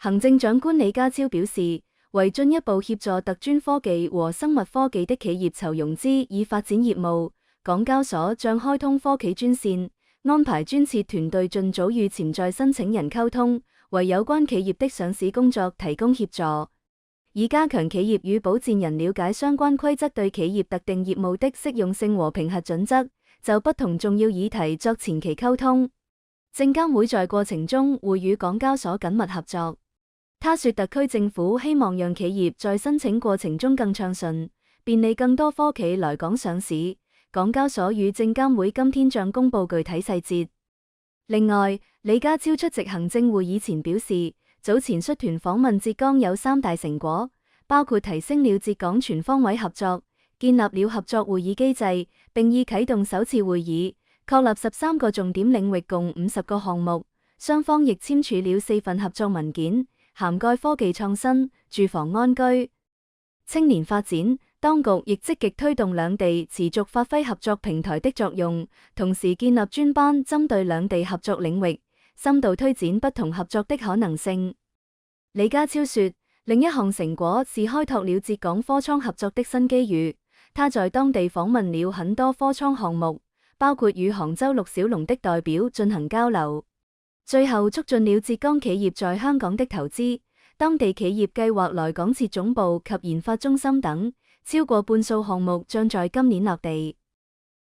行政長官李家超表示，為進一步協助特專科技和生物科技的企業籌融資以發展業務，港交所將開通科企專線，安排專設團隊盡早與潛在申請人溝通，為有關企業的上市工作提供協助，以加強企業與保薦人了解相關規則對企業特定業務的適用性和評核準則，就不同重要議題作前期溝通。證監會在過程中會與港交所緊密合作。他說，特區政府希望讓企業在申請過程中更暢順，便利更多科企來港上市。港交所與證監會今天將公布具體細節。另外，李家超出席行政會議前表示，早前率團訪問浙江有3大成果，包括提升了浙港全方位合作，建立了合作會議機制，並已啟動首次會議，確立13個重點領域共50個項目，雙方亦簽署了4份合作文件，涵蓋科技創新、住房安居、青年發展。當局亦積極推動兩地持續發揮合作平台的作用，同時建立專班，針對兩地合作領域，深度推展不同合作的可能性。李家超說，另一項成果是開拓了浙港科創合作的新機遇。他在當地訪問了很多科創項目，包括與杭州陸小龍的代表進行交流，最後促進了浙江企業在香港的投資。當地企業計劃來港設總部及研發中心等，超過半數項目將在今年落地。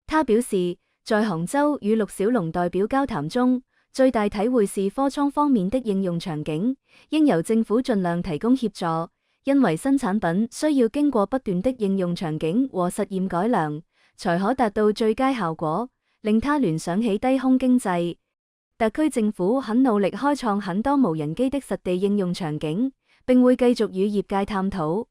他表示，在杭州與陸小龍代表交談中，最大體會是科創方面的應用場景，應由政府盡量提供協助，因為新產品需要經過不斷的應用場景和實驗改良，才可達到最佳效果，令他聯想起低空經濟。特區政府很努力開創很多無人機的實地應用場景，並會繼續與業界探討。